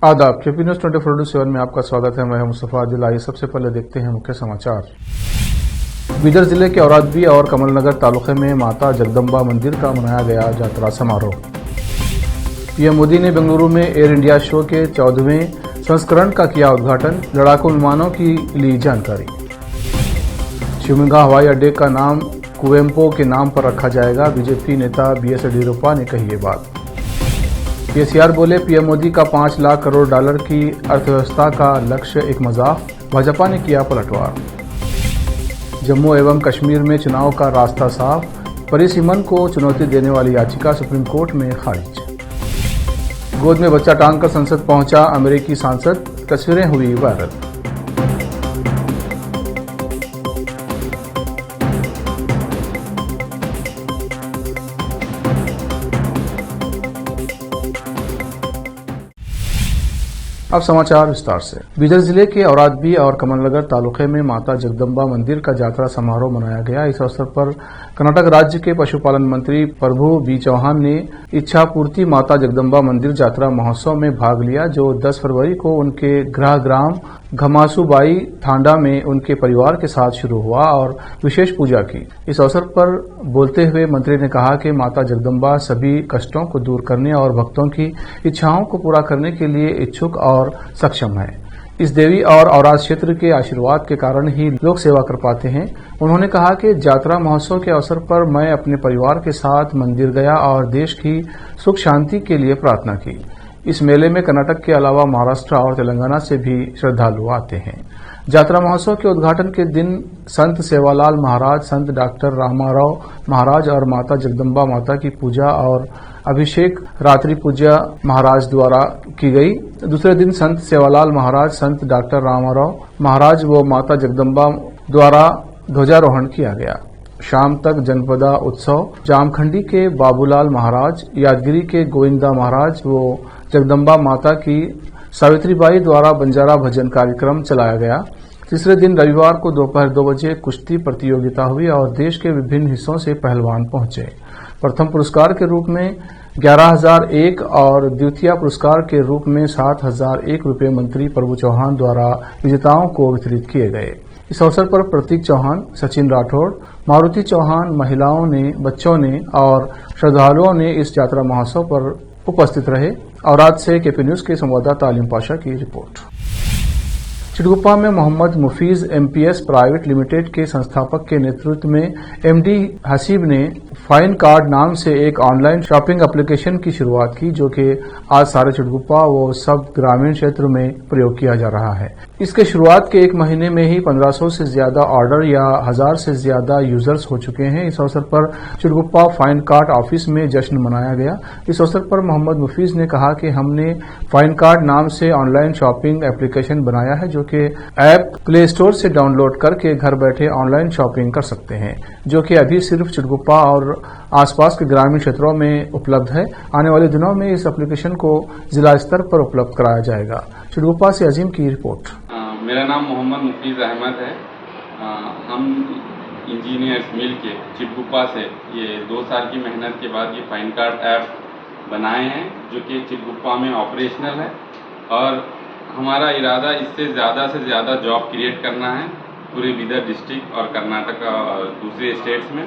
आदाब। KP news 24/7 में आपका स्वागत है। मैं मुस्तफा आदिल। आइए सबसे पहले देखते हैं मुख्य समाचार। बीदर जिले के औरादबी और कमलनगर तालुके में माता जगदम्बा मंदिर का मनाया गया यात्रा समारोह। पीएम मोदी ने बेंगलुरु में एयर इंडिया शो के 14वें संस्करण का किया उद्घाटन। लड़ाकू विमानों की ली जानकारी। शिवमोगा हवाई अड्डे का नाम कुवेम्पो के नाम पर रखा जाएगा। बीजेपी नेता बीएस येडियुरप्पा ने कही ये बात। केसीआर बोले पीएम मोदी का 5 लाख करोड़ डॉलर की अर्थव्यवस्था का लक्ष्य एक मजाक। भाजपा ने किया पलटवार। जम्मू एवं कश्मीर में चुनाव का रास्ता साफ। परिसीमन को चुनौती देने वाली याचिका सुप्रीम कोर्ट में खारिज। गोद में बच्चा टांगकर संसद पहुंचा अमेरिकी सांसद। तस्वीरें हुई वायरल। अब समाचार विस्तार से। बीदर जिले के औरादबी और कमलनगर तालुके में माता जगदम्बा मंदिर का यात्रा समारोह मनाया गया। इस अवसर पर कर्नाटक राज्य के पशुपालन मंत्री प्रभु बी चौहान ने इच्छा पूर्ति माता जगदम्बा मंदिर यात्रा महोत्सव में भाग लिया, जो 10 फरवरी को उनके गृह ग्राम घमासूबाई थांडा में उनके परिवार के साथ शुरू हुआ और विशेष पूजा की। इस अवसर पर बोलते हुए मंत्री ने कहा कि माता जगदम्बा सभी कष्टों को दूर करने और भक्तों की इच्छाओं को पूरा करने के लिए इच्छुक और सक्षम है। इस देवी और औराद क्षेत्र के आशीर्वाद के कारण ही लोग सेवा कर पाते हैं। उन्होंने कहा कि यात्रा महोत्सव के अवसर पर मैं अपने परिवार के साथ मंदिर गया और देश की सुख शांति के लिए प्रार्थना की। इस मेले में कर्नाटक के अलावा महाराष्ट्र और तेलंगाना से भी श्रद्धालु आते हैं। यात्रा महोत्सव के उद्घाटन के दिन संत सेवालाल महाराज, संत डॉक्टर रामाराव महाराज और माता जगदम्बा माता की पूजा और अभिषेक रात्रि पूजा महाराज द्वारा की गई। दूसरे दिन संत सेवालाल महाराज, संत डॉक्टर रामाराव महाराज व माता जगदम्बा द्वारा ध्वजारोहण किया गया। शाम तक जनपदा उत्सव जामखंडी के बाबूलाल महाराज, यादगिरी के गोविंदा महाराज व जगदम्बा माता की सावित्रीबाई द्वारा बंजारा भजन कार्यक्रम चलाया गया। तीसरे दिन रविवार को दोपहर 2 बजे कुश्ती प्रतियोगिता हुई और देश के विभिन्न हिस्सों से पहलवान पहुंचे। प्रथम पुरस्कार के रूप में 11,001 और द्वितीय पुरस्कार के रूप में 7,001 रुपये मंत्री प्रभु चौहान द्वारा विजेताओं को वितरित किए गए। इस अवसर पर प्रतीक चौहान, सचिन राठौड़, मारुति चौहान, महिलाओं ने, बच्चों ने और श्रद्धालुओं ने इस यात्रा महोत्सव पर उपस्थित रहे। औराद से केपी न्यूज के संवाददाता अलीम पाशा की रिपोर्ट। चिटगुप्पा में मोहम्मद मुफीज एमपीएस प्राइवेट लिमिटेड के संस्थापक के नेतृत्व में एमडी हसीब ने फाइन कार्ड नाम से एक ऑनलाइन शॉपिंग एप्लीकेशन की शुरुआत की, जो कि आज सारे चिटगुप्पा व सब ग्रामीण क्षेत्र में प्रयोग किया जा रहा है। इसके शुरुआत के 1 महीने में ही 1500 से ज्यादा ऑर्डर या 1000 से ज्यादा यूजर्स हो चुके हैं। इस अवसर पर चिटगुप्पा फाइन कार्ड ऑफिस में जश्न मनाया गया। इस अवसर पर मोहम्मद मुफीज ने कहा कि हमने फाइन कार्ड नाम से ऑनलाइन शॉपिंग एप्लीकेशन बनाया है, जो कि ऐप प्ले स्टोर से डाउनलोड करके घर बैठे ऑनलाइन शॉपिंग कर सकते हैं, जो कि अभी सिर्फ चिटगुप्पा और आसपास के ग्रामीण क्षेत्रों में उपलब्ध है। आने वाले दिनों में इस एप्लीकेशन को जिला स्तर पर उपलब्ध कराया जाएगा। चिटगुप्पा से अजीम की रिपोर्ट। मेरा नाम मोहम्मद मुफीज अहमद है। हम इंजीनियर्स मिल के चिटगुप्पा से ये 2 साल की मेहनत के बाद ये फाइन कार्ड ऐप बनाए हैं, जो कि चिटगुप्पा में ऑपरेशनल है और हमारा इरादा इससे ज़्यादा से ज़्यादा जॉब क्रिएट करना है पूरे बीदर डिस्ट्रिक्ट और कर्नाटक और दूसरे स्टेट्स में।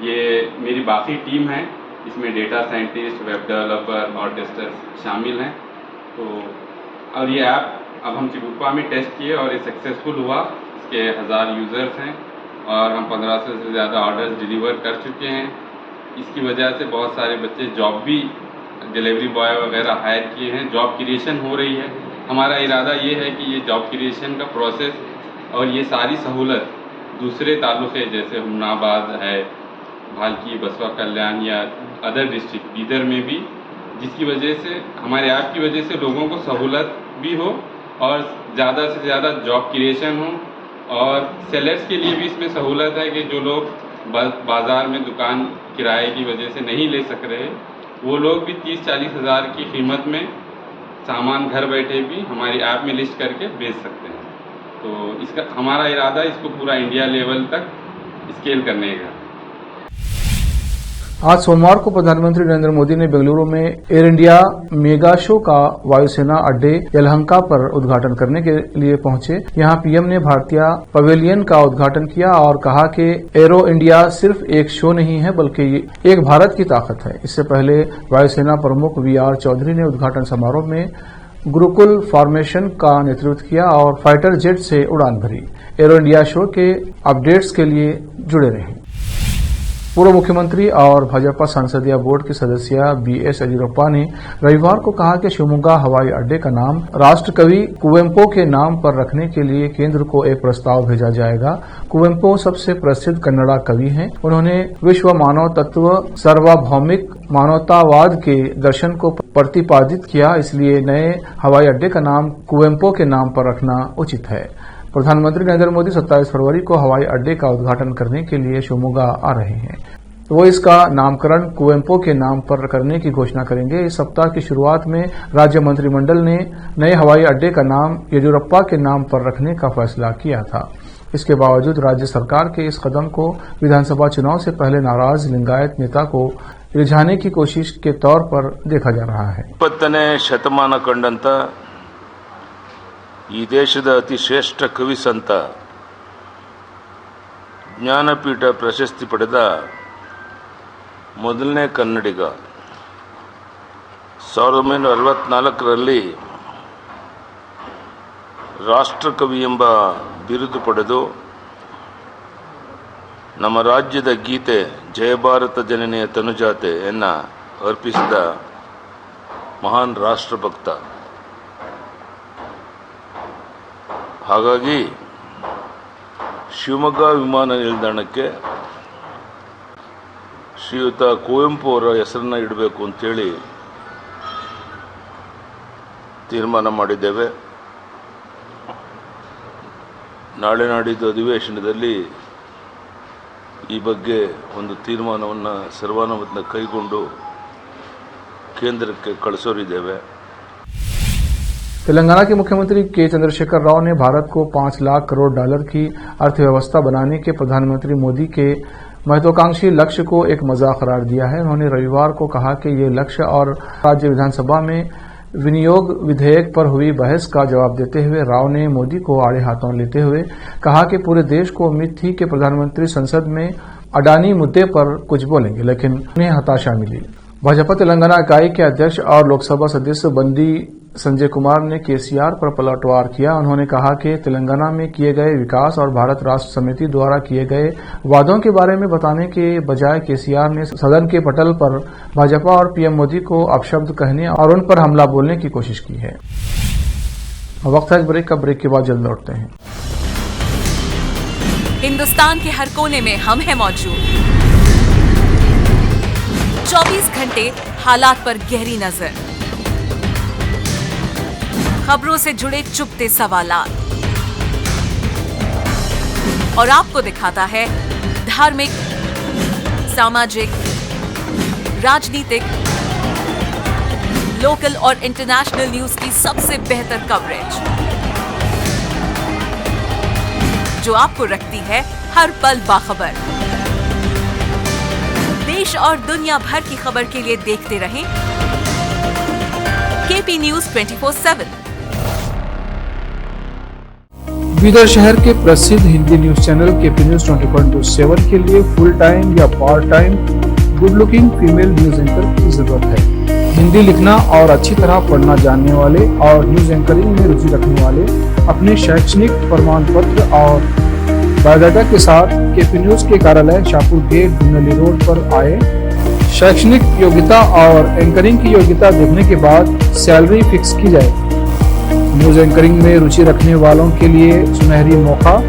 ये मेरी बाकी टीम है, इसमें डेटा साइंटिस्ट, वेब डेवलपर और टेस्टर्स शामिल हैं। तो और ये ऐप अब हम चिटगुप्पा में टेस्ट किए और ये सक्सेसफुल हुआ। इसके 1000 यूज़र्स हैं और हम 1500 से ज़्यादा ऑर्डर्स डिलीवर कर चुके हैं। इसकी वजह से बहुत सारे बच्चे जॉब भी, डिलीवरी बॉय वगैरह हायर किए हैं, जॉब क्रिएशन हो रही है। हमारा इरादा ये है कि ये जॉब क्रिएशन का प्रोसेस और ये सारी सहूलत दूसरे तालुके जैसे हुमनाबाद है, भालकी, बसवा कल्याण या अदर डिस्ट्रिक्ट बीदर में भी, जिसकी वजह से हमारे ऐप की वजह से लोगों को सहूलत भी हो और ज़्यादा से ज़्यादा जॉब क्रिएशन हो। और सेलर्स के लिए भी इसमें सहूलत है कि जो लोग बाज़ार में दुकान किराए की वजह से नहीं ले सक रहे, वो लोग भी 30-40 हज़ार की कीमत में सामान घर बैठे भी हमारी ऐप में लिस्ट करके बेच सकते हैं। तो इसका हमारा इरादा इसको पूरा इंडिया लेवल तक स्केल करने का। आज सोमवार को प्रधानमंत्री नरेंद्र मोदी ने बेंगलुरु में एयर इंडिया मेगा शो का वायुसेना अड्डे यलहंका पर उद्घाटन करने के लिए पहुंचे। यहां पीएम ने भारतीय पवेलियन का उद्घाटन किया और कहा कि एरो इंडिया सिर्फ एक शो नहीं है बल्कि एक भारत की ताकत है। इससे पहले वायुसेना प्रमुख वीआर चौधरी ने उद्घाटन समारोह में गुरुकुल फॉर्मेशन का नेतृत्व किया और फाइटर जेट से उड़ान भरी। एरो इंडिया शो के अपडेट्स के लिए जुड़े रहें। पूर्व मुख्यमंत्री और भाजपा संसदीय बोर्ड के सदस्य बीएस येदियुरप्पा ने रविवार को कहा कि शिवमोगा हवाई अड्डे का नाम राष्ट्रकवि कुवेम्पो के नाम पर रखने के लिए केंद्र को एक प्रस्ताव भेजा जाएगा। कुवेम्पो सबसे प्रसिद्ध कन्नड़ा कवि हैं। उन्होंने विश्व मानव तत्व सार्वभौमिक मानवतावाद के दर्शन को प्रतिपादित किया, इसलिए नए हवाई अड्डे का नाम कुवेम्पो के नाम पर रखना उचित है। प्रधानमंत्री नरेंद्र मोदी 27 फरवरी को हवाई अड्डे का उद्घाटन करने के लिए शिवमोगा आ रहे हैं। वो इसका नामकरण कुवेम्पो के नाम पर करने की घोषणा करेंगे। इस सप्ताह की शुरुआत में राज्य मंत्रिमंडल ने नए हवाई अड्डे का नाम येदियुरप्पा के नाम पर रखने का फैसला किया था। इसके बावजूद राज्य सरकार के इस कदम को विधानसभा चुनाव से पहले नाराज लिंगायत नेता को रिझाने की कोशिश के तौर पर देखा जा रहा है। 20ನೇ ಶತಮಾನ ಕಂಡಂತ ಈ ದೇಶದ ಅತಿ ಶ್ರೇಷ್ಠ ಕವಿ ಸಂತ ಜ್ಞಾನಪೀಠ ಪ್ರಶಸ್ತಿ ಪಡೆದ ಮೊದಲನೇ ಕನ್ನಡಿಗ 1964ರಲ್ಲಿ ರಾಷ್ಟ್ರಕವಿ ಎಂಬ ಬಿರುದು ಪಡೆದು ನಮ್ಮ ರಾಜ್ಯದ ಗೀತೆ ಜಯ ಭಾರತ ಜನನಿಯ ತನುಜಾತೆಯನ್ನ ಅರ್ಪಿಸಿದ ಮಹಾನ್ ರಾಷ್ಟ್ರಭಕ್ತ. ಹಾಗಾಗಿ ಶಿವಮೊಗ್ಗ ವಿಮಾನ ನಿಲ್ದಾಣಕ್ಕೆ ಶ್ರೀಯುತ ಕುವೆಂಪು ಅವರ ಹೆಸರನ್ನು ಇಡಬೇಕು ಅಂತೇಳಿ ತೀರ್ಮಾನ ಮಾಡಿದ್ದೇವೆ. ನಾಳೆ ನಾಡಿದ್ದು ಅಧಿವೇಶನದಲ್ಲಿ ಈ ಬಗ್ಗೆ ಒಂದು ತೀರ್ಮಾನವನ್ನು ಸರ್ವಾನುಮತದಿಂದ ಕೈಗೊಂಡು ಕೇಂದ್ರಕ್ಕೆ ಕಳಿಸೋರಿದ್ದೇವೆ. तेलंगाना के मुख्यमंत्री के चंद्रशेखर राव ने भारत को 5 लाख करोड़ डॉलर की अर्थव्यवस्था बनाने के प्रधानमंत्री मोदी के महत्वाकांक्षी लक्ष्य को एक मजाक करार दिया है। उन्होंने रविवार को कहा कि ये लक्ष्य और राज्य विधानसभा में विनियोग विधेयक पर हुई बहस का जवाब देते हुए राव ने मोदी को आड़े हाथों लेते हुए कहा कि पूरे देश को उम्मीद थी कि प्रधानमंत्री संसद में अडानी मुद्दे पर कुछ बोलेंगे, लेकिन उन्हें हताशा मिली। भाजपा तेलंगाना इकाई के अध्यक्ष और लोकसभा सदस्य बंदी संजय कुमार ने केसीआर पर पलटवार किया। उन्होंने कहा कि तेलंगाना में किए गए विकास और भारत राष्ट्र समिति द्वारा किए गए वादों के बारे में बताने के बजाय केसीआर ने सदन के पटल पर भाजपा और पीएम मोदी को अपशब्द कहने और उन पर हमला बोलने की कोशिश की है। वक्त है ब्रेक का। ब्रेक के बाद जल्द लौटते हैं। हिंदुस्तान के हर कोने में हम हैं मौजूद। 24 घंटे हालात पर गहरी नजर, खबरों से जुड़े चुपते सवालात और आपको दिखाता है धार्मिक, सामाजिक, राजनीतिक, लोकल और इंटरनेशनल न्यूज की सबसे बेहतर कवरेज जो आपको रखती है हर पल बाखबर। देश और दुनिया भर की खबर के लिए देखते रहें केपी न्यूज 24/7। बीदर शहर के प्रसिद्ध Hindi news channel KP news 24/7 के लिए फुल टाइम या part time good looking female news anchor की जरूरत है। हिंदी लिखना और अच्छी तरह पढ़ना जानने वाले और न्यूज एंकरिंग में रुचि रखने वाले अपने शैक्षणिक प्रमाण पत्र और बायोडाटा के साथ केपी न्यूज के कार्यालय शाहपुर गेट धुनली रोड पर आए। शैक्षणिक योग्यता और एंकरिंग की योग्यता देखने के बाद सैलरी फिक्स की जाए। न्यूज एंकरिंग में रुचि रखने वालों के लिए सुनहरी मौका।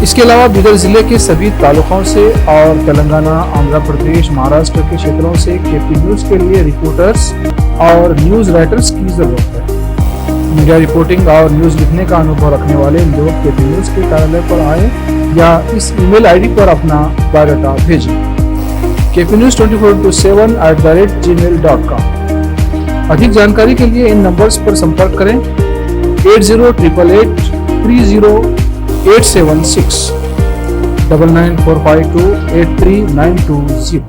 इसके अलावा बीदर जिले के सभी तालुकों से और तेलंगाना, आंध्र प्रदेश, महाराष्ट्र के क्षेत्रों से केपी न्यूज के लिए रिपोर्टर्स और न्यूज राइटर्स की जरूरत है। मीडिया रिपोर्टिंग और न्यूज लिखने का अनुभव रखने वाले लोग केपी न्यूज के कार्यालय पर आए या इस ईमेल आईडी पर अपना बायोडाटा भेजें kpnews24/7@gmail.com। अधिक जानकारी के लिए इन नंबर्स पर संपर्क करें 8088830876 9945283920।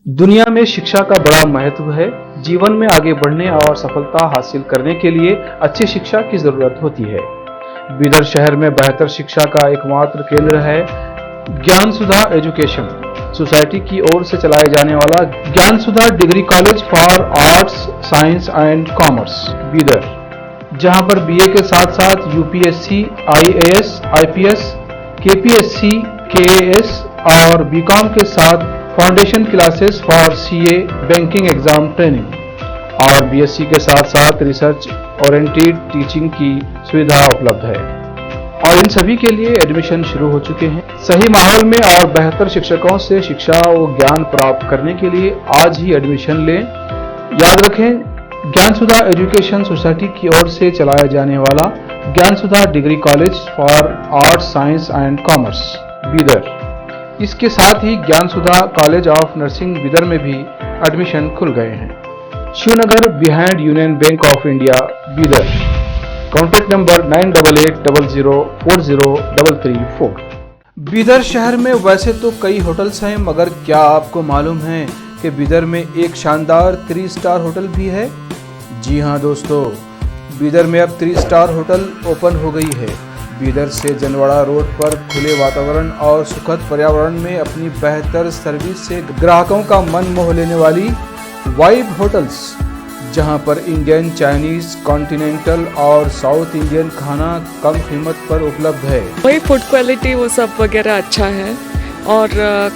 दुनिया में शिक्षा का बड़ा महत्व है। जीवन में आगे बढ़ने और सफलता हासिल करने के लिए अच्छी शिक्षा की जरूरत होती है। बीदर शहर में बेहतर शिक्षा का एकमात्र केंद्र है ज्ञान सुधा एजुकेशन सोसाइटी की ओर से चलाए जाने वाला Gyan Sudha degree college for arts, science and commerce Bidar, जहां पर बीए के साथ साथ UPSC, IAS, IPS, KPSC, KAS और बीकॉम के साथ foundation classes for CA, banking exam training और बीएससी के साथ साथ रिसर्च ओरिएंटेड टीचिंग की सुविधा उपलब्ध है और इन सभी के लिए एडमिशन शुरू हो चुके हैं। सही माहौल में और बेहतर शिक्षकों से शिक्षा और ज्ञान प्राप्त करने के लिए आज ही एडमिशन लें। याद रखें, ज्ञान सुधा एजुकेशन सोसाइटी की ओर से चलाया जाने वाला Gyan Sudha degree college for arts, science and commerce Bidar, इसके साथ ही Gyan Sudha college of nursing Bidar में भी एडमिशन खुल गए हैं। Shivnagar behind union bank of India Bidar. Contact number 988800403334। Bidar शहर में वैसे तो कई होटल्स हैं, मगर क्या आपको मालूम है कि बीदर में एक शानदार 3 स्टार होटल भी है? जी हाँ दोस्तों, बीदर में अब 3 स्टार होटल ओपन हो गई है। बीदर से जनवाड़ा रोड पर खुले वातावरण और सुखद पर्यावरण में अपनी बेहतर सर्विस से ग्राहकों का मन मोह लेने वाली वाइब होटल्स, जहां पर इंडियन, चाइनीज, कॉन्टिनेंटल और साउथ इंडियन खाना कम कीमत पर उपलब्ध है। वही फूड क्वालिटी वो सब वगैरह अच्छा है और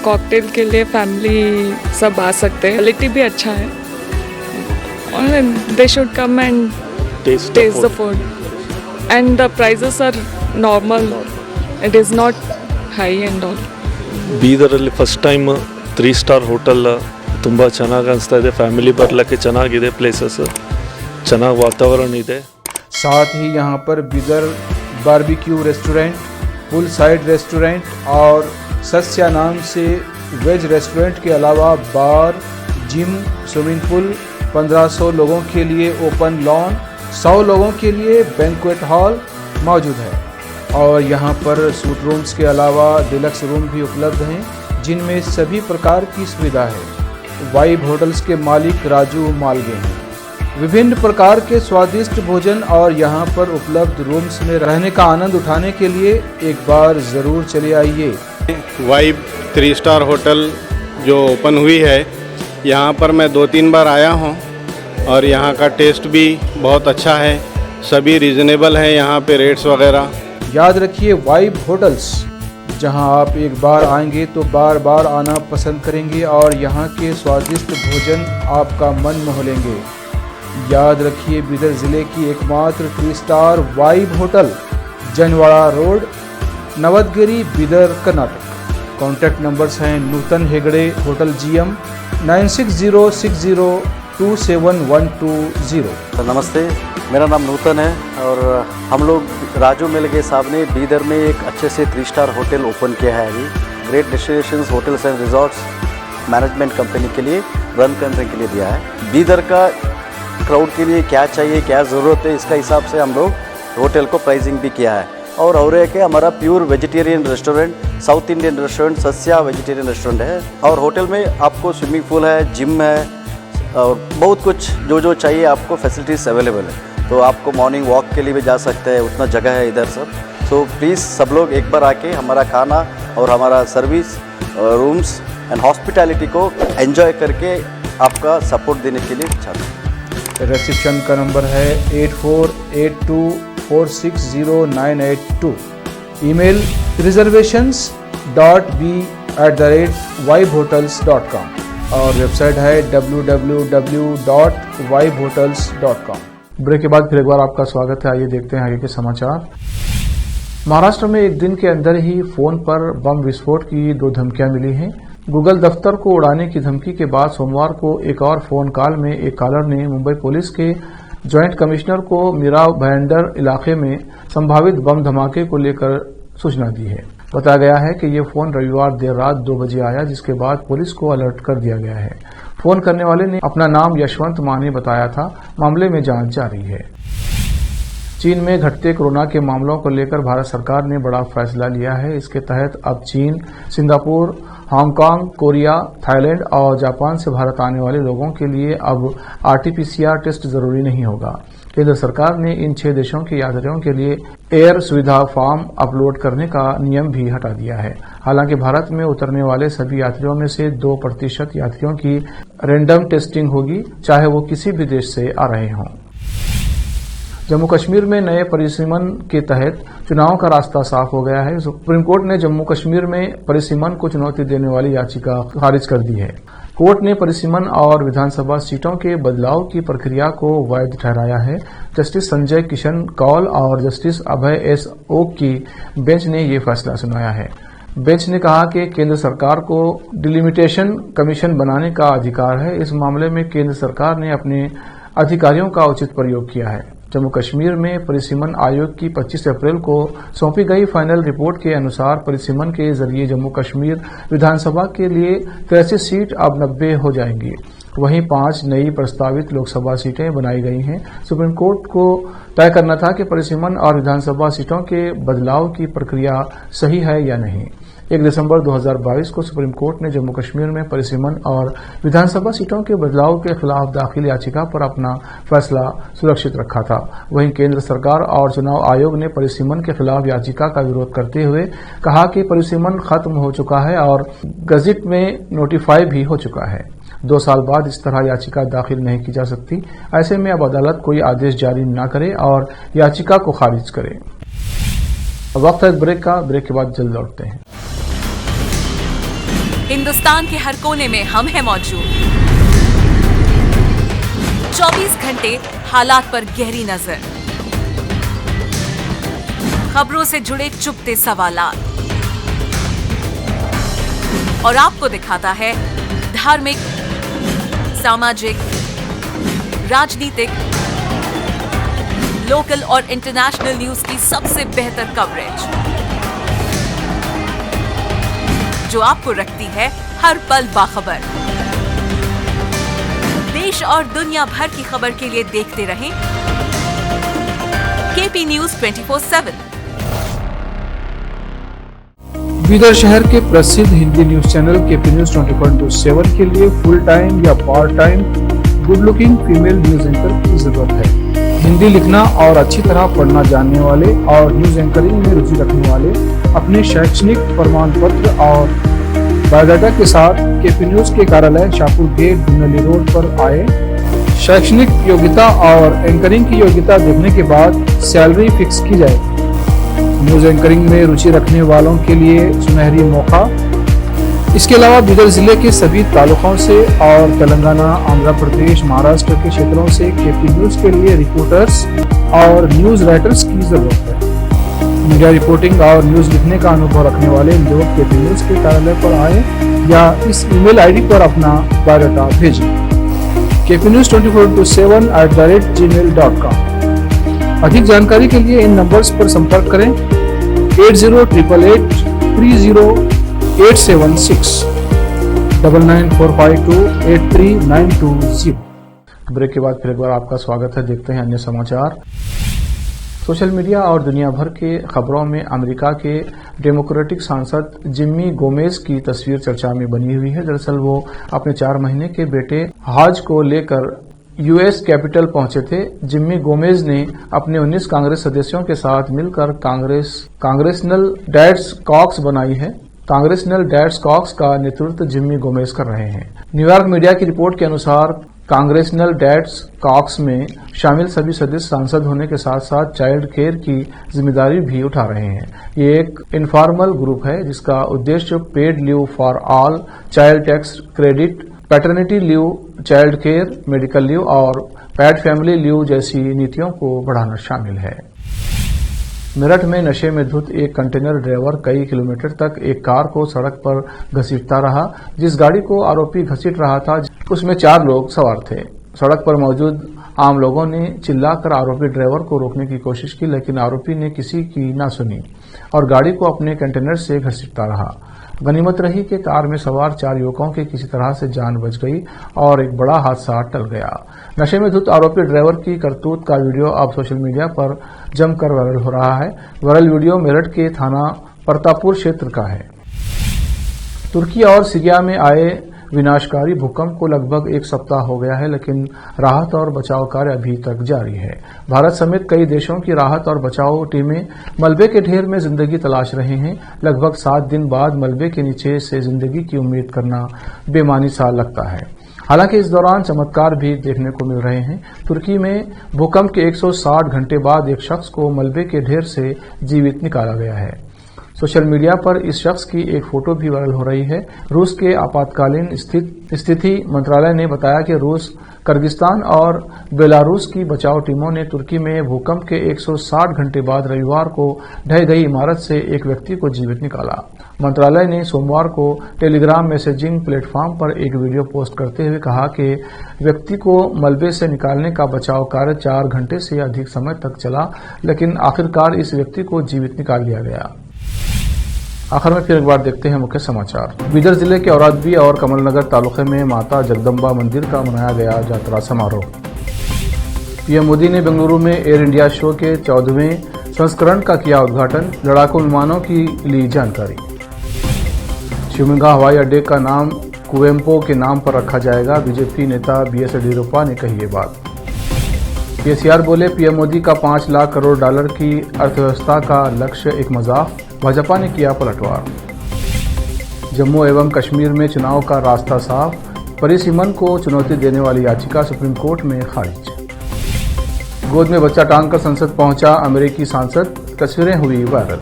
कॉकटेल के लिए फैमिली सब आ सकते हैं। क्वालिटी भी अच्छा है और they should come and taste the food and the prices are normal, it is not high and all. ಬೀದರಲ್ಲಿ ಫಸ್ಟ್ ಟೈಮ್ 3 ಸ್ಟಾರ್ ಹೋಟೆಲ್ ತುಂಬ ಚೆನ್ನಾಗಿ ಅನಿಸ್ತಾ ಇದೆ. ಫ್ಯಾಮಿಲಿ ಬರಲಿಕ್ಕೆ ಚೆನ್ನಾಗಿದೆ, ಪ್ಲೇಸಸ್ ಚೆನ್ನಾಗಿ ವಾತಾವರಣ ಇದೆ. साथ ही यहाँ पर बीदर बारबेक्यू रेस्टोरेंट, पुल साइड रेस्टोरेंट और सस्या नाम से वेज रेस्टोरेंट के अलावा बार, जिम, स्विमिंग पूल, 1500 लोगों के लिए ओपन लॉन, 100 लोगों के लिए बैंक्वेट हॉल मौजूद है और यहाँ पर सूट रूम्स के अलावा डिलक्स रूम भी उपलब्ध हैं, जिनमें सभी प्रकार की सुविधा है। वाइब होटल्स के मालिक राजू मालगे हैं। विभिन्न प्रकार के स्वादिष्ट भोजन और यहाँ पर उपलब्ध रूम्स में रहने का आनंद उठाने के लिए एक बार ज़रूर चले आइए। वाइब 3 स्टार होटल जो ओपन हुई है, यहाँ पर मैं 2-3 बार आया हूँ और यहाँ का टेस्ट भी बहुत अच्छा है। सभी रीज़नेबल हैं यहाँ पे रेट्स वगैरह। याद रखिए, वाइब होटल्स, जहां आप एक बार आएंगे तो बार बार आना पसंद करेंगे और यहां के स्वादिष्ट भोजन आपका मन मोह लेंगे। याद रखिए, बीदर जिले की एकमात्र 3 star vibe hotel, Janwada road, Navadgiri, Bidar, Karnataka. Contact numbers हैं नूतन हेगड़े, होटल GM 9606027120। नमस्ते, मेरा नाम नूतन है और हम लोग राजू मिलगे साहब ने बीदर में एक अच्छे से 3 स्टार होटल ओपन किया है। अभी great destinations hotels and resorts management company के लिए रन करने के लिए दिया है। बीदर का क्राउड के लिए क्या चाहिए, क्या ज़रूरत है, इसका हिसाब से हम लोग होटल को प्राइसिंग भी किया है। और एक है हमारा pure vegetarian restaurant, south Indian restaurant, Sasya vegetarian restaurant है और होटल में आपको स्विमिंग पूल है, जिम है और बहुत कुछ जो चाहिए आपको फैसिलिटीज़ अवेलेबल है। तो आपको मॉर्निंग वॉक के लिए भी जा सकते हैं, उतना जगह है इधर सब। सो प्लीज़ सब लोग एक बार आके हमारा खाना और हमारा सर्विस, रूम्स एंड हॉस्पिटैलिटी को एंजॉय करके आपका सपोर्ट देने के लिए चाहते हैं। रिसेप्शन का नंबर है 8482460982। ईमेल reservations.b@vibehotels.com और वेबसाइट है www.vibehotels.com। ब्रेक के बाद फिर एक बार आपका स्वागत है। आइए देखते हैं आगे के समाचार। महाराष्ट्र में एक दिन के अंदर ही फोन पर बम विस्फोट की 2 धमकियां मिली हैं। गूगल दफ्तर को उड़ाने की धमकी के बाद सोमवार को एक और फोन कॉल में एक कॉलर ने मुंबई पुलिस के जॉइंट कमिश्नर को मीरा भाईंदर इलाके में संभावित बम धमाके को लेकर सूचना दी है। बताया गया है कि ये फोन रविवार देर रात 2 बजे आया, जिसके बाद पुलिस को अलर्ट कर दिया गया है। फोन करने वाले ने अपना नाम यशवंत माने बताया था। मामले में जांच जारी है। चीन में घटते कोरोना के मामलों को लेकर भारत सरकार ने बड़ा फैसला लिया है। इसके तहत अब चीन, सिंगापुर हांगकांग, कोरिया, थाईलैंड और जापान से भारत आने वाले लोगों के लिए अब RT-PCR टेस्ट जरूरी नहीं होगा। केंद्र सरकार ने इन 6 देशों के यात्रियों के लिए एयर सुविधा फॉर्म अपलोड करने का नियम भी हटा दिया है। हालांकि भारत में उतरने वाले सभी यात्रियों में से 2% यात्रियों की रैंडम टेस्टिंग होगी, चाहे वो किसी भी देश से आ रहे हों। जम्मू कश्मीर में नए परिसीमन के तहत चुनाव का रास्ता साफ हो गया है। सुप्रीम कोर्ट ने जम्मू कश्मीर में परिसीमन को चुनौती देने वाली याचिका खारिज कर दी है। कोर्ट ने परिसीमन और विधानसभा सीटों के बदलाव की प्रक्रिया को वैध ठहराया है। जस्टिस संजय किशन कौल और जस्टिस अभय एस ओक की बेंच ने ये फैसला सुनाया है। बेंच ने कहा कि केंद्र सरकार को डिलिमिटेशन कमीशन बनाने का अधिकार है। इस मामले में केंद्र सरकार ने अपने अधिकारियों का उचित प्रयोग किया है। जम्मू कश्मीर में परिसीमन आयोग की 25 अप्रैल को सौंपी गई फाइनल रिपोर्ट के अनुसार परिसीमन के जरिए जम्मू कश्मीर विधानसभा के लिए 83 सीट अब 90 हो जाएंगी। वहीं 5 नई प्रस्तावित लोकसभा सीटें बनाई गई हैं। सुप्रीम कोर्ट को तय करना था कि परिसीमन और विधानसभा सीटों के बदलाव की प्रक्रिया सही है या नहीं। 1 दिसंबर 2022 को सुप्रीम कोर्ट ने जम्मू कश्मीर में परिसीमन और विधानसभा सीटों के बदलाव के खिलाफ दाखिल याचिका पर अपना फैसला सुरक्षित रखा था। वहीं केंद्र सरकार और चुनाव आयोग ने परिसीमन के खिलाफ याचिका का विरोध करते हुए कहा कि परिसीमन खत्म हो चुका है और गजट में नोटिफाई भी हो चुका है। 2 साल बाद इस तरह याचिका दाखिल नहीं की जा सकती। ऐसे में अब अदालत कोई आदेश जारी न करे और याचिका को खारिज करे। वक्त है ब्रेक का, ब्रेक के बाद जल्द लौटते हैं। हिंदुस्तान के हर कोने में हम हैं मौजूद। 24 घंटे हालात पर गहरी नजर, खबरों से जुड़े चुपते सवालात और आपको दिखाता है धार्मिक, सामाजिक, राजनीतिक, लोकल और इंटरनेशनल न्यूज की सबसे बेहतर कवरेज जो आपको रखती है हर पल बाखबर। देश और दुनिया भर की खबर के लिए देखते रहें KP News 24/7। बीदर शहर के प्रसिद्ध Hindi news channel KP News 24/7 के लिए फुल टाइम या part time good looking female news anchor की जरूरत है। हिंदी लिखना और अच्छी तरह पढ़ना जानने वाले और न्यूज एंकरिंग में रुचि रखने वाले अपने शैक्षणिक प्रमाण पत्र और बायोडाटा के साथ KP News के कार्यालय शाहपुर गेट दुनली रोड पर आए। शैक्षणिक योग्यता और एंकरिंग की योग्यता देखने के बाद सैलरी फिक्स की जाएगी। न्यूज एंकरिंग में रुचि रखने वालों के लिए सुनहरी मौका। इसके अलावा बीदर जिले के सभी तालुकों से और तेलंगाना, आंध्र प्रदेश, महाराष्ट्र के क्षेत्रों से KP News के लिए रिपोर्टर्स और न्यूज राइटर्स की जरूरत है। मीडिया रिपोर्टिंग और न्यूज लिखने का अनुभव रखने वाले लोग KP News के कार्यालय पर आए या इस ईमेल ID पर अपना बायोडाटा भेजें। KP News 24/7@gmail.com। अधिक जानकारी के लिए इन नंबर्स पर संपर्क करें 8088 30876 9945 83920। ब्रेक के बाद फिर एक बार आपका स्वागत है। देखते हैं अन्य समाचार। सोशल मीडिया और दुनिया भर के खबरों में अमेरिका के डेमोक्रेटिक सांसद जिम्मी गोमेज की तस्वीर चर्चा में बनी हुई है। दरअसल वो अपने 4 महीने के बेटे हाज को लेकर US कैपिटल पहुंचे थे। जिम्मी गोमेज ने अपने 19 कांग्रेस सदस्यों के साथ मिलकर कांग्रेसनल डैड्स कॉक्स बनाई है। कांग्रेसनल डैड्स कॉक्स का नेतृत्व जिम्मी गोमेज कर रहे हैं। न्यूयॉर्क मीडिया की रिपोर्ट के अनुसार कांग्रेसनल डैड्स कॉक्स में शामिल सभी सदस्य सांसद होने के साथ साथ चाइल्ड केयर की जिम्मेदारी भी उठा रहे हैं। ये एक इनफॉर्मल ग्रुप है जिसका उद्देश्य paid leave for all, child tax credit, paternity leave, child care, medical leave और पैड फैमिली लीव जैसी नीतियों को बढ़ाना शामिल है। मेरठ में नशे में धुत एक कंटेनर ड्राइवर कई किलोमीटर तक एक कार को सड़क पर घसीटता रहा। जिस गाड़ी को आरोपी घसीट रहा था उसमें 4 लोग सवार थे। सड़क पर मौजूद आम लोगों ने चिल्लाकर आरोपी ड्राइवर को रोकने की कोशिश की, लेकिन आरोपी ने किसी की ना सुनी और गाड़ी को अपने कंटेनर से घसीटता रहा। गनीमत रही कि कार में सवार 4 युवकों की किसी तरह से जान बच गई और एक बड़ा हादसा टल गया। नशे में धुत आरोपी ड्राइवर की करतूत का वीडियो अब सोशल मीडिया पर जमकर वायरल हो रहा है। वायरल वीडियो मेरठ के थाना प्रतापपुर क्षेत्र का है। तुर्की और सीरिया में आए विनाशकारी भूकंप को लगभग एक सप्ताह हो गया है, लेकिन राहत और बचाव कार्य अभी तक जारी है। भारत समेत कई देशों की राहत और बचाव टीमें मलबे के ढेर में जिंदगी तलाश रहे हैं। लगभग 7 दिन बाद मलबे के नीचे से जिंदगी की उम्मीद करना बेमानी सा लगता है। हालांकि इस दौरान चमत्कार भी देखने को मिल रहे हैं। तुर्की में भूकंप के 160 घंटे बाद एक शख्स को मलबे के ढेर से जीवित निकाला गया है। सोशल मीडिया पर इस शख्स की एक फोटो भी वायरल हो रही है। रूस के आपातकालीन स्थिति मंत्रालय ने बताया कि रूस, किर्गिस्तान और बेलारूस की बचाव टीमों ने तुर्की में भूकंप के 160 घंटे बाद रविवार को ढह गई इमारत से एक व्यक्ति को जीवित निकाला। मंत्रालय ने सोमवार को टेलीग्राम मैसेजिंग प्लेटफॉर्म पर एक वीडियो पोस्ट करते हुए कहा कि व्यक्ति को मलबे से निकालने का बचाव कार्य 4 घंटे से अधिक समय तक चला, लेकिन आखिरकार इस व्यक्ति को जीवित निकाल लिया गया। आखिर में फिर एक बार देखते हैं मुख्य समाचार। बीदर जिले के औरादबी और कमलनगर तालुके में माता जगदम्बा मंदिर का मनाया गया यात्रा समारोह। पीएम मोदी ने बेंगलुरु में एयर इंडिया शो के 14वें संस्करण का किया उद्घाटन। लड़ाकू विमानों की ली जानकारी। शिवमोगा हवाई अड्डे का नाम कुवेम्पो के नाम पर रखा जाएगा। बीजेपी नेता बीएस येडियुरप्पा ने कही ये बात। केसीआर बोले, पीएम मोदी का 5 लाख करोड़ डॉलर की अर्थव्यवस्था का लक्ष्य एक मजाक। भाजपा ने किया पलटवार। जम्मू एवं कश्मीर में चुनाव का रास्ता साफ। परिसीमन को चुनौती देने वाली याचिका सुप्रीम कोर्ट में खारिज। गोद में बच्चा टांग कर संसद पहुंचा अमेरिकी सांसद, तस्वीरें हुई वायरल।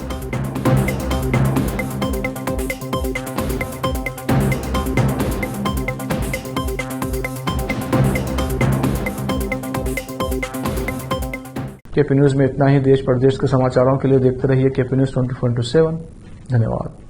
केपी न्यूज में इतना ही। देश प्रदेश के समाचारों के लिए देखते रहिए केपी न्यूज 24/7। धन्यवाद।